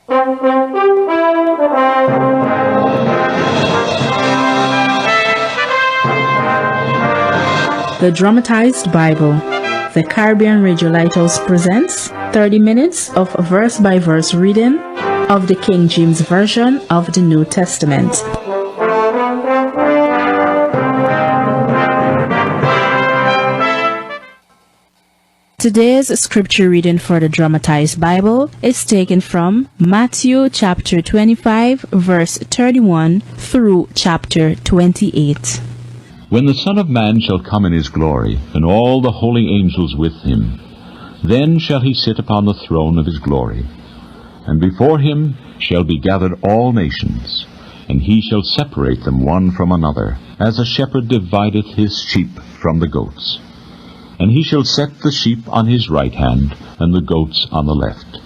The Dramatized Bible. The Caribbean Radio Lighthouse presents 30 minutes of verse-by-verse reading of the King James Version of the New Testament. Today's scripture reading for the Dramatized Bible is taken from Matthew chapter 25, verse 31 through chapter 28. When the Son of Man shall come in his glory, and all the holy angels with him, then shall he sit upon the throne of his glory. And before him shall be gathered all nations, and he shall separate them one from another, as a shepherd divideth his sheep from the goats. And he shall set the sheep on his right hand, and the goats on the left.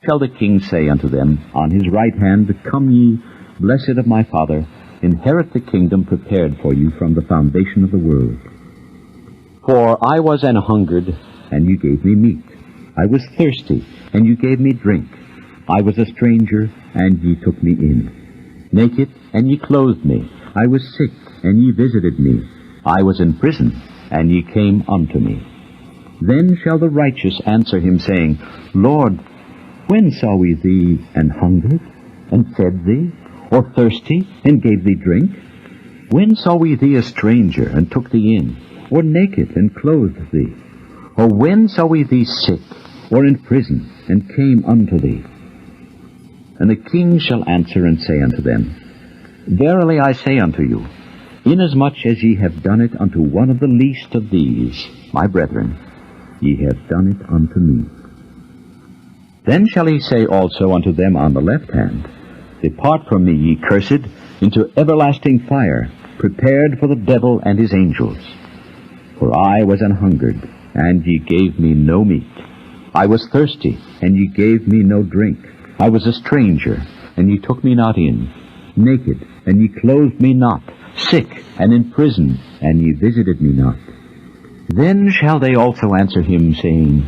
Shall the king say unto them on his right hand, Come ye, blessed of my Father, inherit the kingdom prepared for you from the foundation of the world. For I was an hungered, and you gave me meat. I was thirsty, and you gave me drink. I was a stranger, and ye took me in. Naked, and ye clothed me. I was sick, and ye visited me. I was in prison, and ye came unto me. Then shall the righteous answer him, saying, Lord, when saw we thee an hungered, and fed thee, or thirsty, and gave thee drink? When saw we thee a stranger, and took thee in, or naked, and clothed thee? Or when saw we thee sick, or in prison, and came unto thee? And the king shall answer and say unto them, Verily I say unto you, inasmuch as ye have done it unto one of the least of these, my brethren, ye have done it unto me. Then shall he say also unto them on the left hand, Depart from me, ye cursed, into everlasting fire, prepared for the devil and his angels. For I was an hungered, and ye gave me no meat. I was thirsty, and ye gave me no drink. I was a stranger, and ye took me not in. Naked, and ye clothed me not. Sick, and in prison, and ye visited me not. Then shall they also answer him, saying,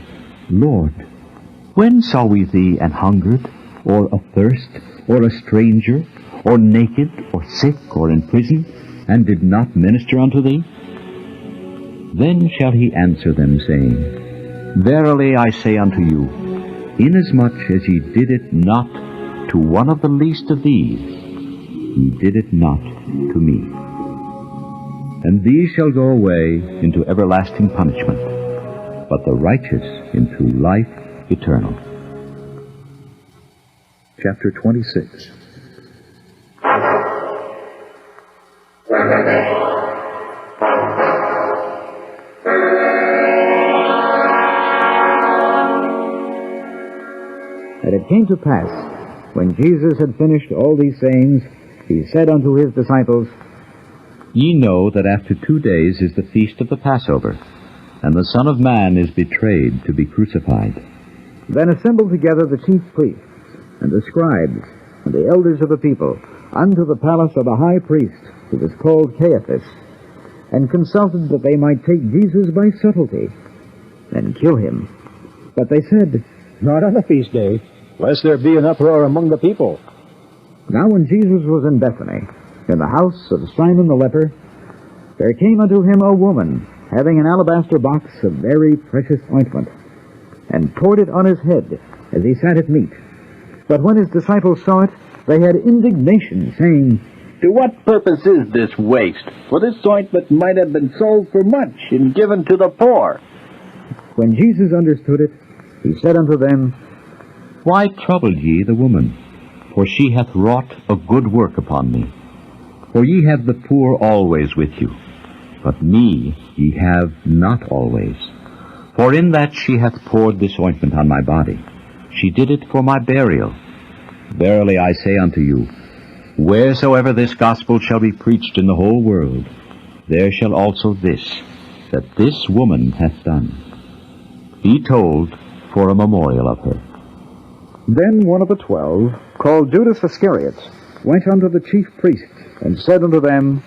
Lord, when saw we thee an hungered, or athirst, or a stranger, or naked, or sick, or in prison, and did not minister unto thee? Then shall he answer them, saying, Verily I say unto you, inasmuch as ye did it not to one of the least of these, ye did it not to me. And these shall go away into everlasting punishment, but the righteous into life eternal. Chapter 26. And it came to pass, when Jesus had finished all these sayings, he said unto his disciples, Ye know that after 2 days is the feast of the Passover, and the Son of Man is betrayed to be crucified. Then assembled together the chief priests, and the scribes, and the elders of the people, unto the palace of the high priest, who was called Caiaphas, and consulted that they might take Jesus by subtlety, and kill him. But they said, Not on the feast day, lest there be an uproar among the people. Now when Jesus was in Bethany, in the house of Simon the leper, there came unto him a woman, having an alabaster box of very precious ointment, and poured it on his head, as he sat at meat. But when his disciples saw it, they had indignation, saying, To what purpose is this waste? For this ointment might have been sold for much and given to the poor. When Jesus understood it, he said unto them, Why trouble ye the woman? For she hath wrought a good work upon me. For ye have the poor always with you, but me ye have not always. For in that she hath poured this ointment on my body, she did it for my burial. Verily I say unto you, wheresoever this gospel shall be preached in the whole world, there shall also this, that this woman hath done, be told for a memorial of her. Then one of the 12, called Judas Iscariot, went unto the chief priests, and said unto them,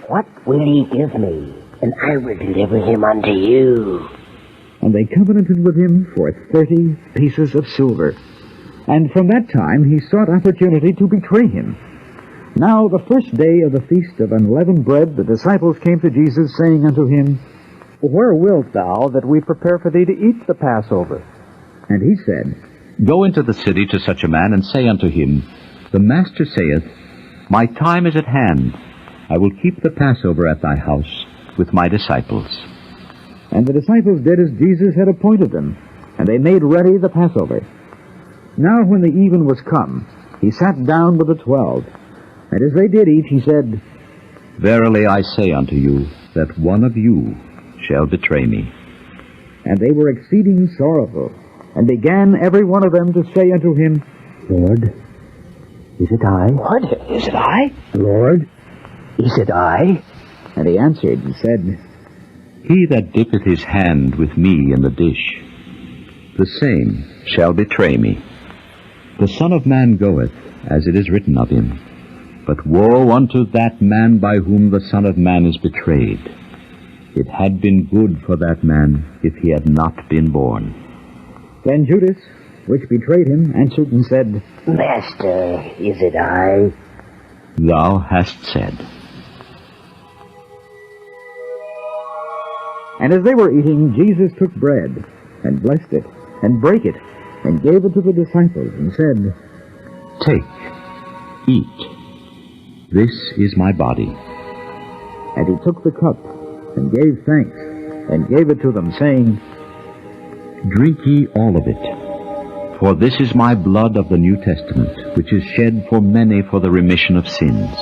What will ye give me, and I will deliver him unto you? And they covenanted with him for 30 pieces of silver. And from that time he sought opportunity to betray him. Now the first day of the feast of unleavened bread, the disciples came to Jesus, saying unto him, Where wilt thou that we prepare for thee to eat the Passover? And he said, Go into the city to such a man, and say unto him, The Master saith, My time is at hand. I will keep the Passover at thy house with my disciples. And the disciples did as Jesus had appointed them, and they made ready the Passover. Now when the even was come, he sat down with the 12. And as they did eat, he said, Verily I say unto you, that one of you shall betray me. And they were exceeding sorrowful, and began every one of them to say unto him, Lord, is it I? What? Is it I? Lord, is it I? And he answered and said, He that dippeth his hand with me in the dish, the same shall betray me. The Son of Man goeth, as it is written of him. But woe unto that man by whom the Son of Man is betrayed. It had been good for that man if he had not been born. Then Judas, which betrayed him, answered and said, Master, is it I? Thou hast said. And as they were eating, Jesus took bread, and blessed it, and brake it, and gave it to the disciples, and said, Take, eat. This is my body. And he took the cup, and gave thanks, and gave it to them, saying, Drink ye all of it. For this is my blood of the New Testament, which is shed for many for the remission of sins.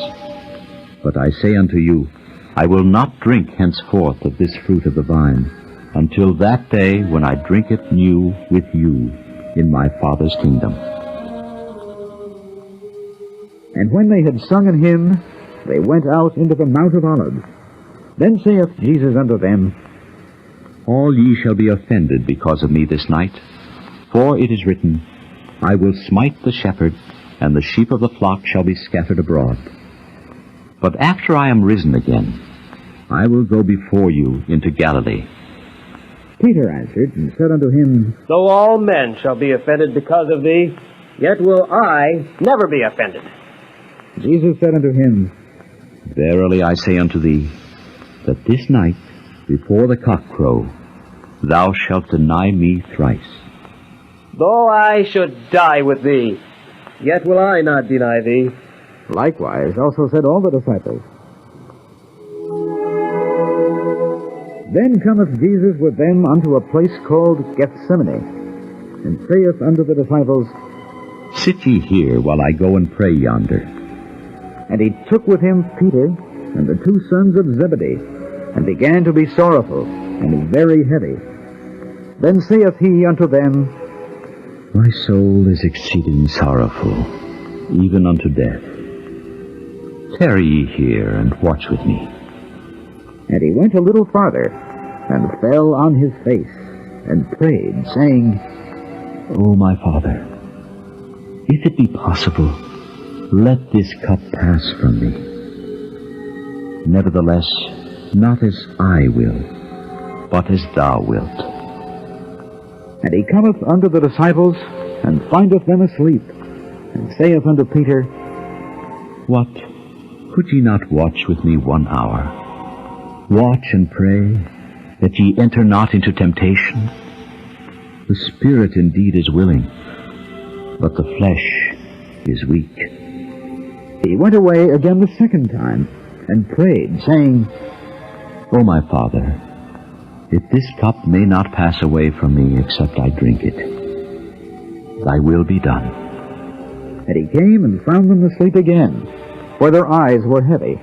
But I say unto you, I will not drink henceforth of this fruit of the vine, until that day when I drink it new with you in my Father's kingdom. And when they had sung an hymn, they went out into the Mount of Olives. Then saith Jesus unto them, All ye shall be offended because of me this night. For it is written, I will smite the shepherd, and the sheep of the flock shall be scattered abroad. But after I am risen again, I will go before you into Galilee. Peter answered and said unto him, Though all men shall be offended because of thee, yet will I never be offended. Jesus said unto him, Verily I say unto thee, that this night, before the cock crow, thou shalt deny me thrice. Though I should die with thee, yet will I not deny thee. Likewise also said all the disciples. Then cometh Jesus with them unto a place called Gethsemane, and saith unto the disciples, Sit ye here while I go and pray yonder. And he took with him Peter and the 2 sons of Zebedee, and began to be sorrowful and very heavy. Then saith he unto them, My soul is exceeding sorrowful, even unto death. Tarry ye here and watch with me. And he went a little farther, and fell on his face, and prayed, saying, O my Father, if it be possible, let this cup pass from me. Nevertheless, not as I will, but as thou wilt. And he cometh unto the disciples, and findeth them asleep, and saith unto Peter, What? Could ye not watch with me 1 hour? Watch and pray, that ye enter not into temptation. The spirit indeed is willing, but the flesh is weak. He went away again the 2nd time, and prayed, saying, O my Father, if this cup may not pass away from me except I drink it, thy will be done. And he came and found them asleep again, for their eyes were heavy.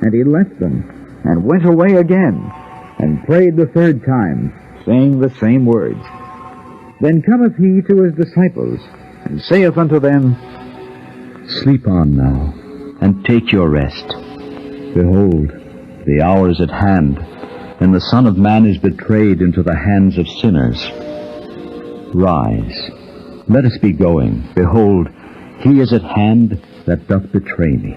And he left them, and went away again, and prayed the 3rd time, saying the same words. Then cometh he to his disciples, and saith unto them, Sleep on now, and take your rest. Behold, the hour is at hand, and the Son of Man is betrayed into the hands of sinners. Rise, let us be going. Behold, he is at hand that doth betray me.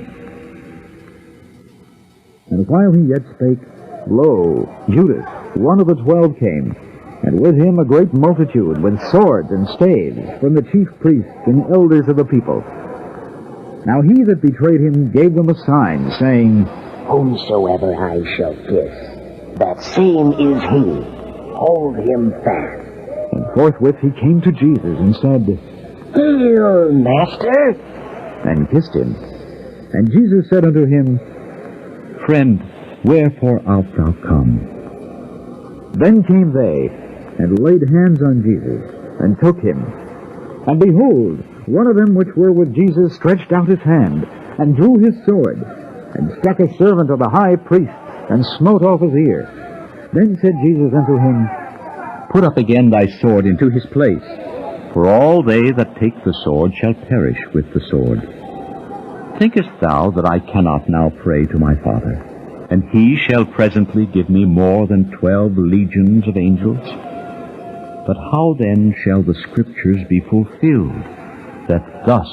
And while he yet spake, lo, Judas, one of the 12, came, and with him a great multitude with swords and staves from the chief priests and elders of the people. Now he that betrayed him gave them a sign, saying, Whomsoever I shall kiss, that same is he. Hold him fast. And forthwith he came to Jesus and said, Hail, Master! and kissed him. And Jesus said unto him, Friend, wherefore art thou come? Then came they, and laid hands on Jesus, and took him. And behold, one of them which were with Jesus stretched out his hand, and drew his sword, and struck a servant of the high priest, and smote off his ear. Then said Jesus unto him, Put up again thy sword into his place, for all they that take the sword shall perish with the sword. Thinkest thou that I cannot now pray to my Father, and he shall presently give me more than 12 legions of angels? But how then shall the Scriptures be fulfilled, that thus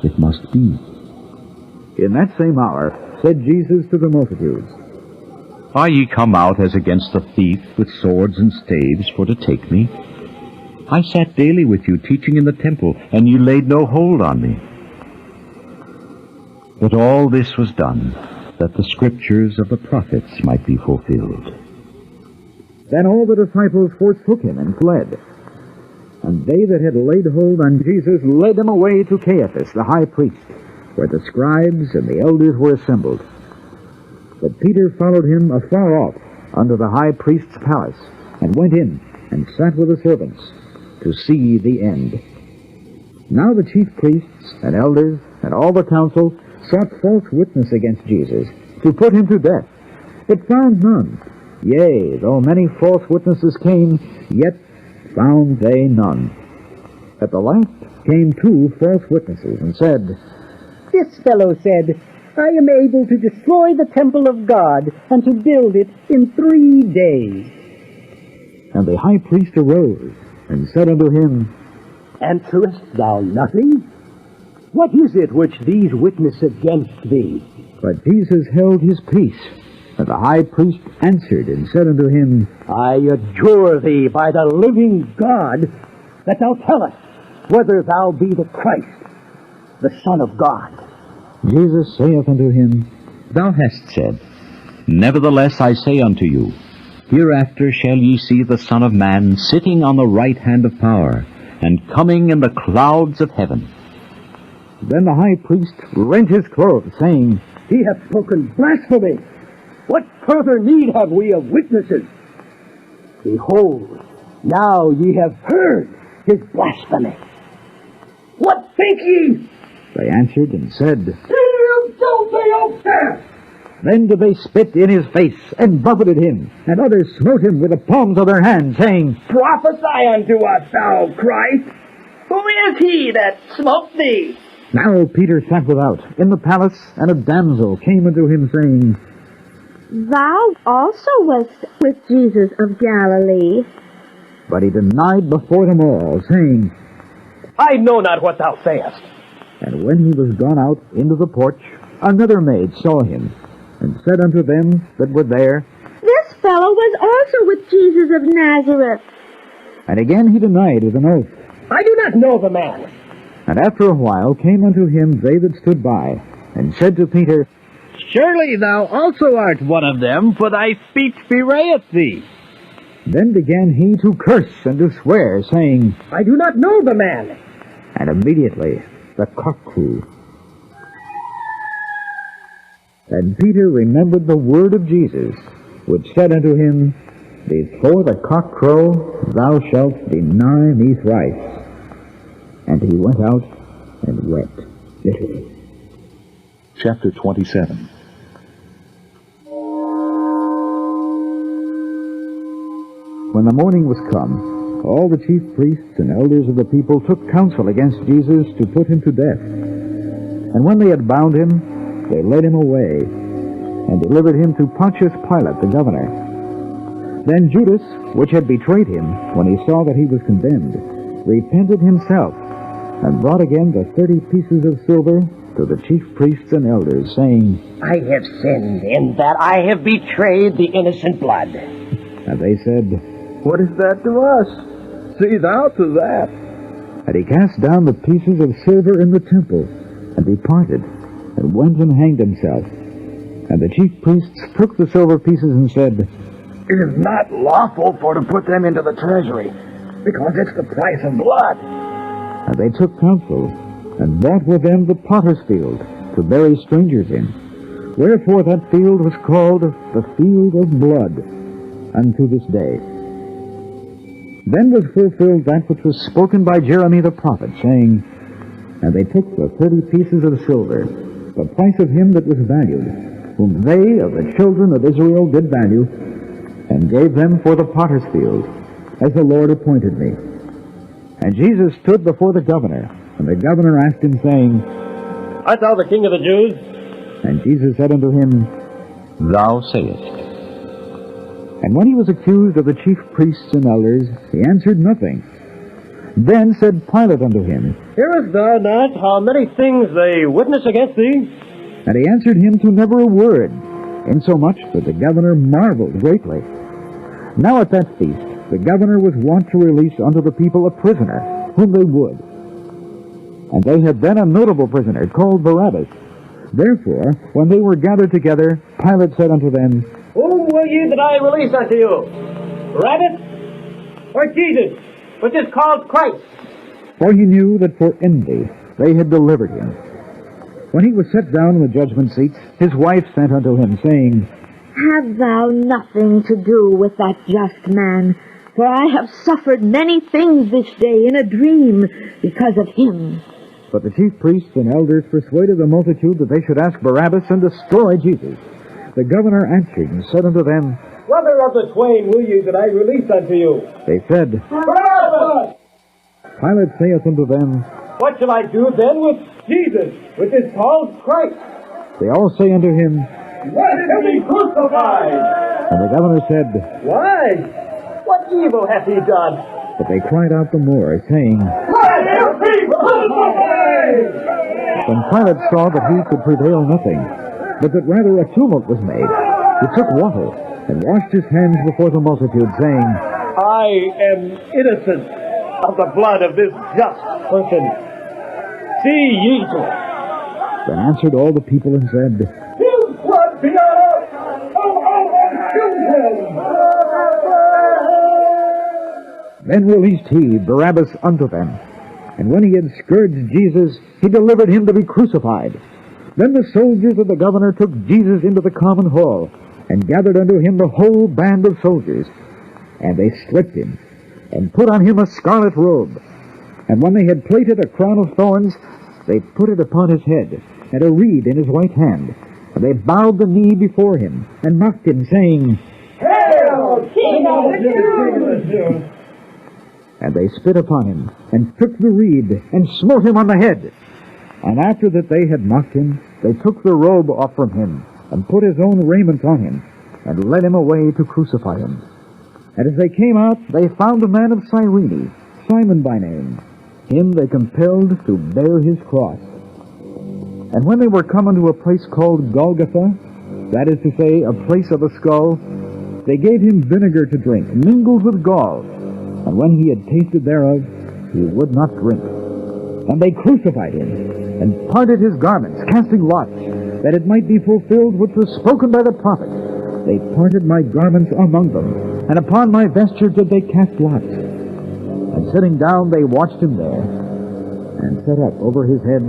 it must be? In that same hour said Jesus to the multitudes, Are ye come out as against a thief with swords and staves for to take me? I sat daily with you teaching in the temple, and ye laid no hold on me. But all this was done, that the Scriptures of the prophets might be fulfilled. Then all the disciples forsook him and fled. And they that had laid hold on Jesus led him away to Caiaphas, the high priest, where the scribes and the elders were assembled. But Peter followed him afar off unto the high priest's palace, and went in, and sat with the servants, to see the end. Now the chief priests and elders and all the council sought false witness against Jesus, to put him to death, but found none. Yea, though many false witnesses came, yet found they none. At the last came 2 false witnesses, and said, This fellow said, I am able to destroy the temple of God, and to build it in 3 days. And the high priest arose, and said unto him, Answerest thou nothing? What is it which these witness against thee? But Jesus held his peace. And the high priest answered and said unto him, I adjure thee by the living God, that thou tell us whether thou be the Christ, the Son of God. Jesus saith unto him, Thou hast said. Nevertheless I say unto you, Hereafter shall ye see the Son of Man sitting on the right hand of power, and coming in the clouds of heaven. Then the high priest rent his clothes, saying, He hath spoken blasphemy. What further need have we of witnesses? Behold, now ye have heard his blasphemy. What think ye? They answered and said, You guilty of death! Then did they spit in his face, and buffeted him, and others smote him with the palms of their hands, saying, Prophesy unto us, thou Christ. Who is he that smote thee? Now Peter sat without, in the palace, and a damsel came unto him, saying, Thou also wast with Jesus of Galilee. But he denied before them all, saying, I know not what thou sayest. And when he was gone out into the porch, another maid saw him, and said unto them that were there, This fellow was also with Jesus of Nazareth. And again he denied with an oath. I do not know the man. And after a while came unto him they that stood by, and said to Peter, Surely thou also art one of them, for thy speech bewrayeth thee. Then began he to curse and to swear, saying, I do not know the man. And immediately the cock crew. And Peter remembered the word of Jesus, which said unto him, Before the cock crow, thou shalt deny me thrice. And he went out and wept bitterly. Chapter 27. When the morning was come, all the chief priests and elders of the people took counsel against Jesus to put him to death. And when they had bound him, they led him away, and delivered him to Pontius Pilate the governor. Then Judas, which had betrayed him, when he saw that he was condemned, repented himself, and brought again the 30 pieces of silver to the chief priests and elders, saying, I have sinned in that I have betrayed the innocent blood. And they said, What is that to us? See thou to that. And he cast down the pieces of silver in the temple, and departed, and went and hanged himself. And the chief priests took the silver pieces and said, It is not lawful for to put them into the treasury, because it's the price of blood. And they took counsel, and bought with them the potter's field, to bury strangers in. Wherefore that field was called the field of blood, unto this day. Then was fulfilled that which was spoken by Jeremy the prophet, saying, And they took the 30 pieces of silver, the price of him that was valued, whom they of the children of Israel did value, and gave them for the potter's field, as the Lord appointed me. And Jesus stood before the governor, and the governor asked him, saying, Art thou the king of the Jews? And Jesus said unto him, Thou sayest. And when he was accused of the chief priests and elders, he answered nothing. Then said Pilate unto him, Hearest thou not how many things they witness against thee? And he answered him to never a word, insomuch that the governor marveled greatly. Now at that feast the governor was wont to release unto the people a prisoner, whom they would. And they had then a notable prisoner, called Barabbas. Therefore, when they were gathered together, Pilate said unto them, Whom will ye that I release unto you? Barabbas or Jesus, which is called Christ? For he knew that for envy they had delivered him. When he was set down in the judgment seats, his wife sent unto him, saying, Have thou nothing to do with that just man, for I have suffered many things this day in a dream because of him. But the chief priests and elders persuaded the multitude that they should ask Barabbas and destroy Jesus. The governor answered and said unto them, Whether of the twain will ye that I release unto you? They said, Barabbas! Pilate saith unto them, What shall I do then with Jesus, which is called Christ? They all say unto him, Let him be crucified! And the governor said, Why? What evil hath he done? But they cried out the more, saying, Let him be crucified! When Pilate saw that he could prevail nothing, but that rather a tumult was made, he took water and washed his hands before the multitude, saying, I am innocent of the blood of this just person. See ye to it. Then answered all the people and said, His blood be on us! Kill him! Then released he Barabbas unto them. And when he had scourged Jesus, he delivered him to be crucified. Then the soldiers of the governor took Jesus into the common hall, and gathered unto him the whole band of soldiers. And they stripped him, and put on him a scarlet robe. And when they had plaited a crown of thorns, they put it upon his head, and a reed in his right hand. And they bowed the knee before him, and mocked him, saying, Hail, King of the Jews! And they spit upon him, and took the reed, and smote him on the head. And after that they had mocked him, they took the robe off from him, and put his own raiment on him, and led him away to crucify him. And as they came out, they found a man of Cyrene, Simon by name. Him they compelled to bear his cross. And when they were come unto a place called Golgotha, that is to say, a place of a skull, they gave him vinegar to drink, mingled with gall. And when he had tasted thereof, he would not drink. And they crucified him, and parted his garments, casting lots, that it might be fulfilled which was spoken by the prophet. They parted my garments among them, and upon my vesture did they cast lots. And sitting down they watched him there, and set up over his head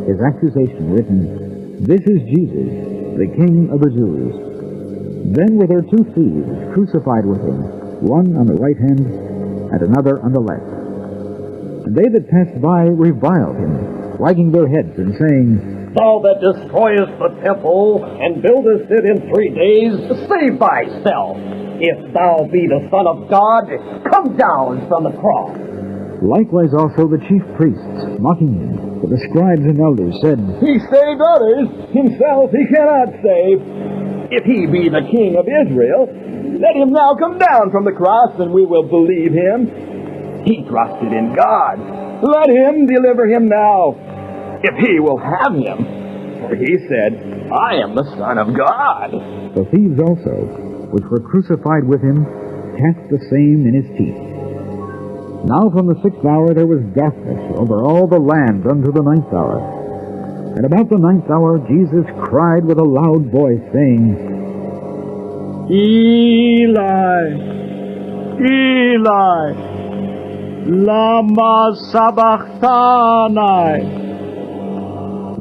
his accusation written, This is Jesus, the King of the Jews. Then were there 2 thieves crucified with him, one on the right hand, and another on the left. And they that passed by reviled him, wagging their heads, and saying, Thou that destroyest the temple, and buildest it in 3 days, save thyself. If thou be the Son of God, come down from the cross. Likewise also the chief priests, mocking him, for the scribes and elders said, He saved others, himself he cannot save. If he be the King of Israel, let him now come down from the cross, and we will believe him. He trusted in God. Let him deliver him now, if he will have him. For he said, I am the Son of God. The thieves also, which were crucified with him, cast the same in his teeth. Now from the 6th hour there was darkness over all the land unto the 9th hour. And about the 9th hour Jesus cried with a loud voice, saying, Eli, Eli, lama sabachthani.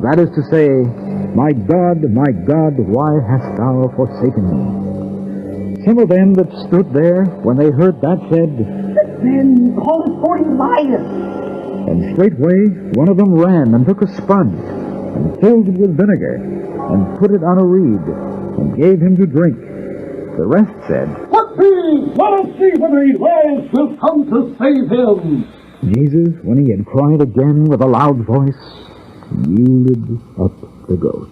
That is to say, my God, why hast thou forsaken me? Some of them that stood there, when they heard that, said, Then call it for Elias. And straightway one of them ran and took a sponge, and filled it with vinegar, and put it on a reed, and gave him to drink. The rest said, What means? Let us see whether Elias will come to save him. Jesus, when he had cried again with a loud voice, yielded up the ghost.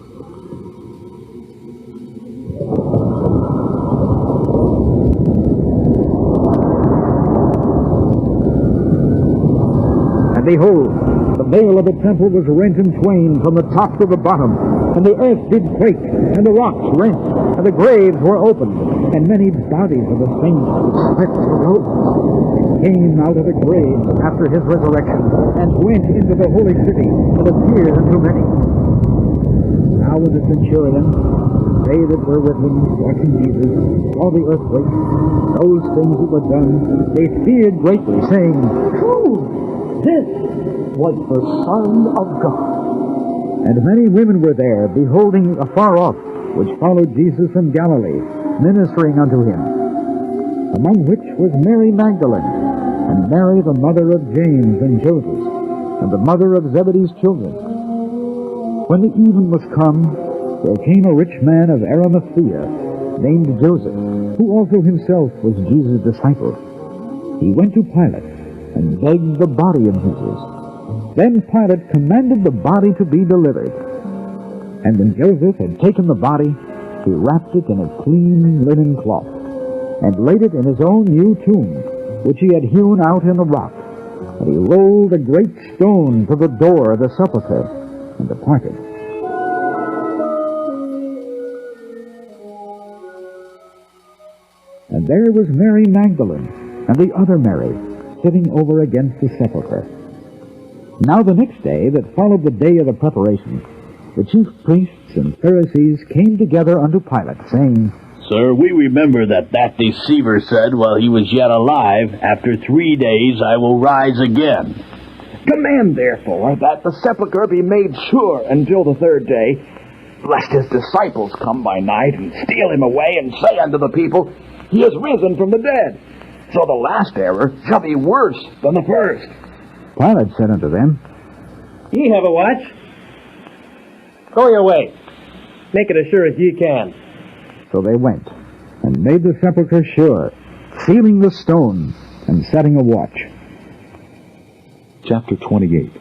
And behold, the veil of the temple was rent in twain from the top to the bottom, and the earth did quake, and the rocks rent, and the graves were opened, and many bodies of the saints which slept arose, and came out of the graves after his resurrection, and went into the holy city, and appeared unto many. Now when the centurion, they that were with him watching Jesus, saw the earthquake, those things that were done, they feared greatly, saying, This was the Son of God. And many women were there, beholding afar off, which followed Jesus from Galilee, ministering unto him, among which was Mary Magdalene, and Mary the mother of James and Joseph, and the mother of Zebedee's children. When the even was come, there came a rich man of Arimathea, named Joseph, who also himself was Jesus' disciple. He went to Pilate, and begged the body of Jesus. Then Pilate commanded the body to be delivered. And when Joseph had taken the body, he wrapped it in a clean linen cloth, and laid it in his own new tomb, which he had hewn out in the rock. And he rolled a great stone to the door of the sepulchre, and departed. And there was Mary Magdalene, and the other Mary, sitting over against the sepulchre. Now the next day that followed the day of the preparation, the chief priests and Pharisees came together unto Pilate, saying, Sir, we remember that deceiver said while he was yet alive, After 3 days I will rise again. Command, therefore, that the sepulchre be made sure until the 3rd day, lest his disciples come by night and steal him away and say unto the people, He has risen from the dead. So the last error shall be worse than the first. Pilate said unto them, Ye have a watch. Go your way. Make it as sure as ye can. So they went, and made the sepulchre sure, sealing the stone, and setting a watch. Chapter 28.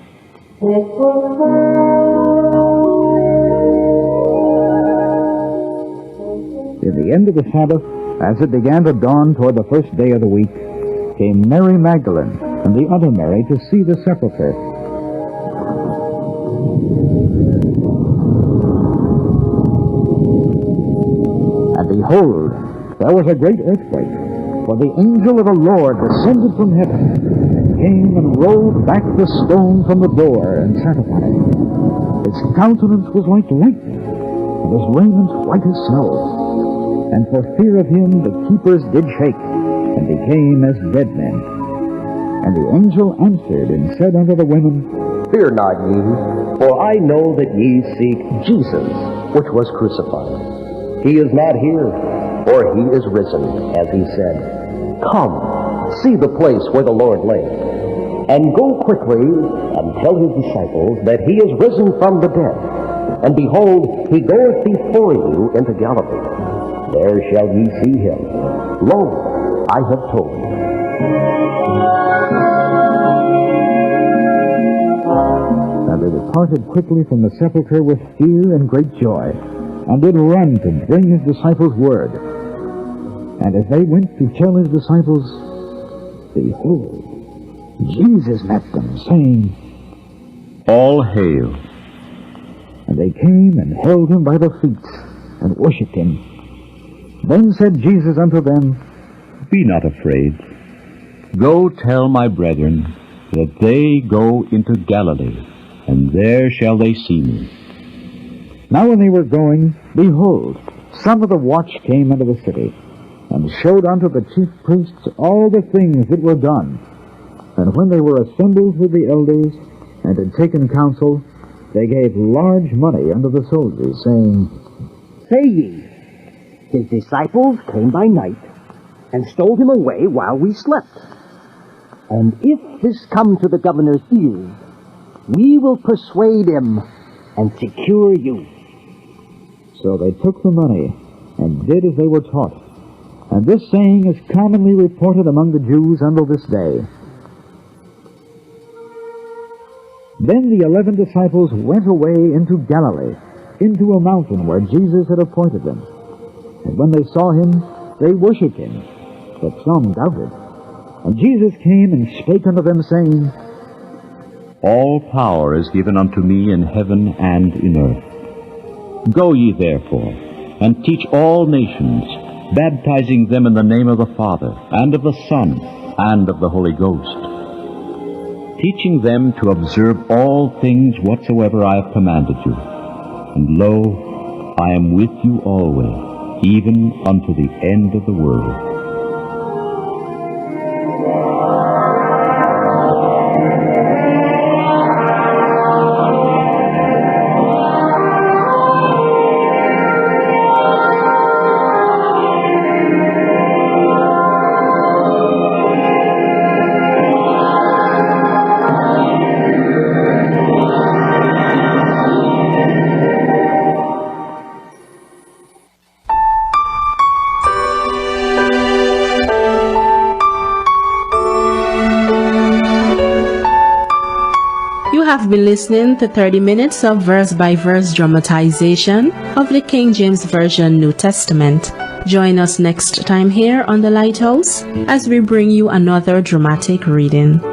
In the end of the Sabbath, as it began to dawn toward the 1st day of the week, came Mary Magdalene and the other Mary to see the sepulchre. And behold, there was a great earthquake, for the angel of the Lord descended from heaven, and came and rolled back the stone from the door, and sat upon it. His countenance was like lightning, and his raiment white as snow. And for fear of him the keepers did shake, and became as dead men. And the angel answered and said unto the women, Fear not ye, for I know that ye seek Jesus, which was crucified. He is not here, for he is risen, as he said. Come, see the place where the Lord lay, and go quickly and tell his disciples that he is risen from the dead. And behold, he goeth before you into Galilee. There shall ye see him. Lo, I have told you. And they departed quickly from the sepulchre with fear and great joy, and did run to bring his disciples word. And as they went to tell his disciples, behold, Jesus met them, saying, All hail. And they came and held him by the feet, and worshipped him. Then said Jesus unto them, Be not afraid. Go tell my brethren that they go into Galilee, and there shall they see me. Now when they were going, behold, some of the watch came into the city, and showed unto the chief priests all the things that were done. And when they were assembled with the elders, and had taken counsel, they gave large money unto the soldiers, saying, Say ye, his disciples came by night, and stole him away while we slept. And if this come to the governor's ears, we will persuade him and secure you. So they took the money, and did as they were taught. And this saying is commonly reported among the Jews until this day. Then the 11 disciples went away into Galilee, into a mountain where Jesus had appointed them. And when they saw him, they worshipped him, but some doubted. And Jesus came and spake unto them, saying, All power is given unto me in heaven and in earth. Go ye therefore, and teach all nations, baptizing them in the name of the Father, and of the Son, and of the Holy Ghost, teaching them to observe all things whatsoever I have commanded you. And lo, I am with you always, even unto the end of the world. Have been listening to 30 minutes of verse-by-verse dramatization of the King James Version New Testament. Join us next time here on the Lighthouse as we bring you another dramatic reading.